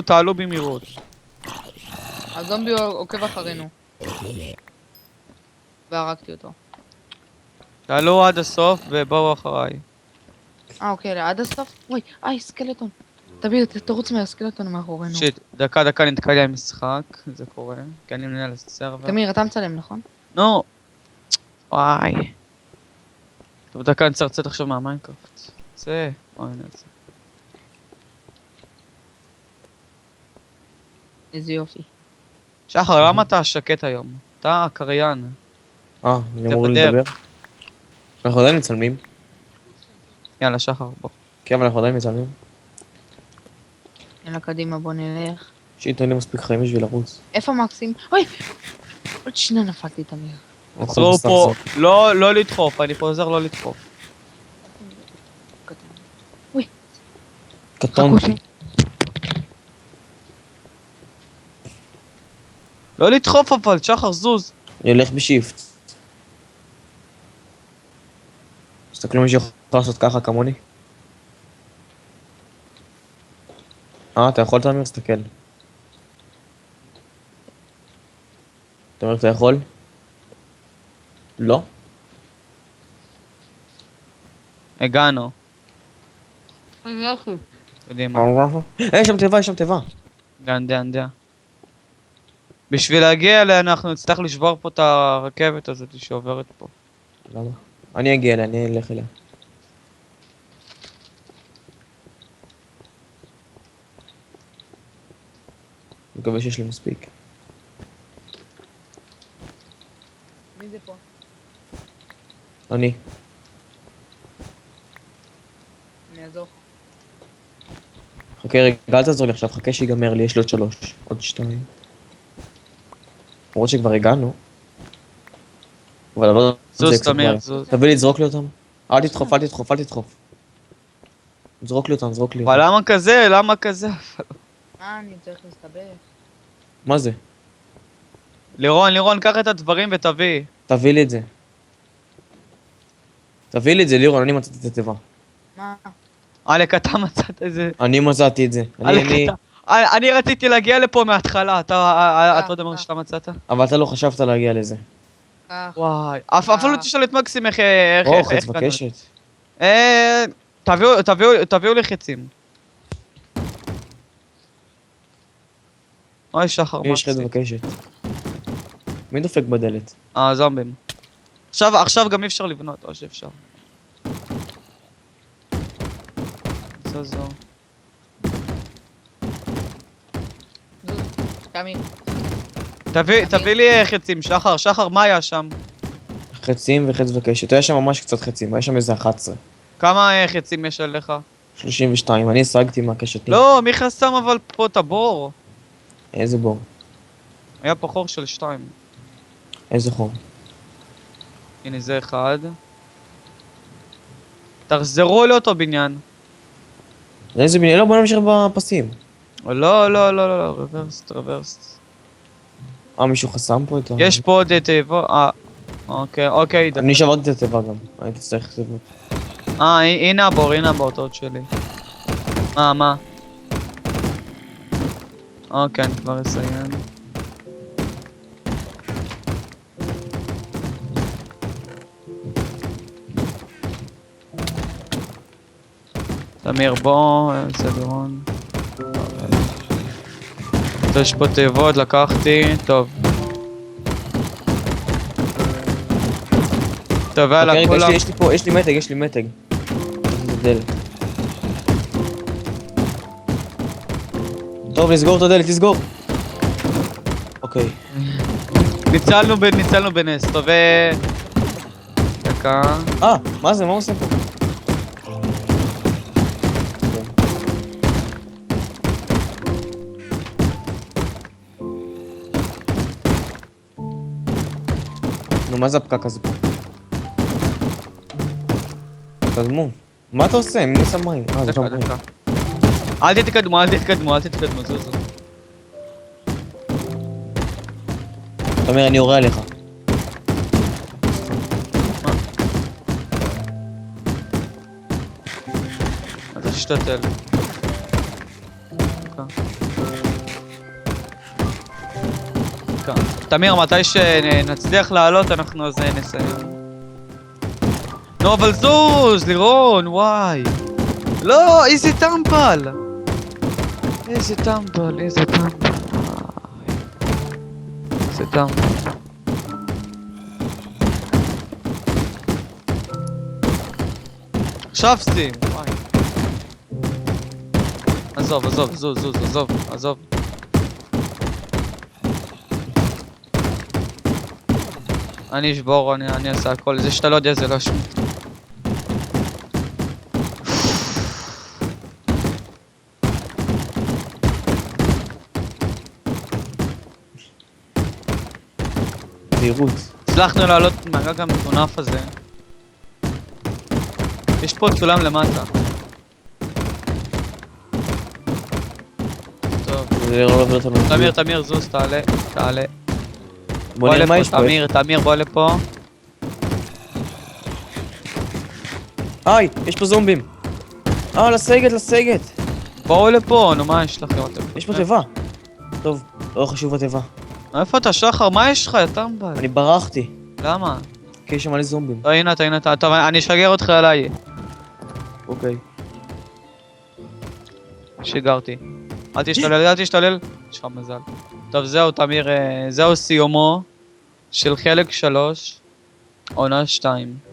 תעלו במהירות. הזומבי עוקב אחרינו. והרגתי אותו. תעלו עד הסוף ובואו אחריי. אוקיי, עד הסוף? אוי, סקלטון. תרוץ מהסקלטון מאחורינו. שיט, דקה, נתקע לי המשחק, זה קורה. כי אני מנהל הסרבר. תמיר, אתה מצלם, נכון? נו. וואי. טוב, דקה, אני צריך לצאת עכשיו מהמיינקראפט. זה, אוי, הנה זה. איזה יופי. שחר, למה אתה שקט היום? אתה קריין. אני אמור תבדר. לדבר? אנחנו עדיין מצלמים. יאללה, שחר, בוא. כן, אבל אנחנו עדיין מצלמים. יאללה, קדימה, בוא נלך. שייתן לי מספיק חיים בשביל לרוץ. איפה מקסים? אוי! עוד שנייה נפלתי, תמיר. עצרו פה, לא לדחוף, אני פה עוזר לא לדחוף. אוי, קטונתי. חכו לא לדחוף אבל, שחר, זוז. אני הולך בשיפט. תסתכלו מי שיכול לעשות ככה כמוני. אתה יכול תמיר? תסתכל. תמיר, אתה יכול? לא? הגענו. יופי. קדימה. יש שם תיבה, יש שם תיבה. גנדיה. בשביל להגיע אליה אנחנו נצטרך לשבור פה את הרכבת הזאת שעוברת פה. למה? אני אגיע אליה, אני אלך אליה. אני מקווה שיש לי מספיק. מי זה פה? אני. אני אעזור. חכה רגע, אל תעזור לי עכשיו, חכה שיגמר לי, יש לי עוד 3. עוד 2. למרות שכבר הגענו. אבל לא... זוז, תמיר, זוז. תביא לי, תזרוק לי אותם. אל תדחוף, אל תדחוף, אל תדחוף. זרוק לי אותם, זרוק לי אותם. אבל למה כזה? למה כזה? אני צריך להסתבך. מה זה? לירון, קח את הדברים ותביא. תביא לי את זה. תביא לי את זה, לירון, אני מצאתי את התיבה. מה? אלק, אתה מצאת את זה. אני מצאתי את זה. אני רציתי להגיע לפה מההתחלה, אתה לא יודע מה שאתה מצאת? אבל אתה לא חשבת להגיע לזה. כך. וואי, אפילו לא תשאל את מקסים איך... חץ בקשת. תביאו לי חצים. אוי, שחר, מה יש חץ בקשת. מי דופק בדלת? זומבים. עכשיו גם אי אפשר לבנות, או שאפשר. זו. תמיר. תביא לי חצים, שחר, מה היה שם? חצים וחץ בקשת. היה שם ממש קצת חצים, היה שם איזה 11. כמה חצים יש עליך? 32, אני השגתי מהקשתים. לא, מי חסם אבל פה את הבור? איזה בור? היה פה חור של 2. איזה חור? הנה זה 1. תחזרו לאותו בניין. איזה בניין? לא, בוא נמשיך בפסים. לא, רוורסט. מישהו חסם פה את ה... יש פה עוד תיבות, אוקיי. אני שברתי את התיבה גם, אני תצטרך תיבות. הנה הבור, טעות שלי. מה? אוקיי, אני כבר אסיים. תמיר, בוא, זה לירון. יש פה תיבות, לקחתי, טוב. טוב, יאללה, כולם. יש לי מתג. זה דלת. טוב, נסגור את הדלת, תסגור. אוקיי. ניצלנו בנס, טוב, דקה. מה זה? מה הוא עושה פה? נו, מה זה הפקק הזה פה? תקדמו. מה אתה עושה? מי שם מים? זה שם מים. דקה. אל תתקדמו, זוזו. אתה אומר, אני יורה עליך. מה זה שתתל? דווקא. כאן. תמיר, מתי שנצליח לעלות אנחנו אז נסיים. נו, אבל זוז, לירון, וואי. לא, איזה טמפל. איזה טמפל, איזה טמפל. איזה טמפל. עכשיו סטים, וואי. עזוב, עזוב, זוז, זוז, עזוב, עזוב. אני אשבור, אני אעשה הכל. זה שאתה לא יודע זה לא שום. זהירות. הצלחנו לעלות מהגג המטונף הזה. יש פה צולם למטה. טוב. זה לא עובר אותנו. תמיר, תמיר, זוז, תעלה, תעלה. בוא נראה מה יש פה. תמיר, תמיר, בוא לפה. היי, יש פה זומבים. לסגת, לסגת. בואו לפה, נו מה יש לכם? יש פה תיבה. טוב, לא חשוב התיבה. איפה אתה, שחר? מה יש לך, יא טמבל? אני ברחתי. למה? כי יש שם מלא זומבים. הנה, הנה, טוב, אני אשגר אותך עליי. אוקיי. שיגרתי. אל תשתולל, אל תשתולל. יש לך מזל. טוב, זהו, תמיר, זהו סיומו של חלק 3, עונה 2.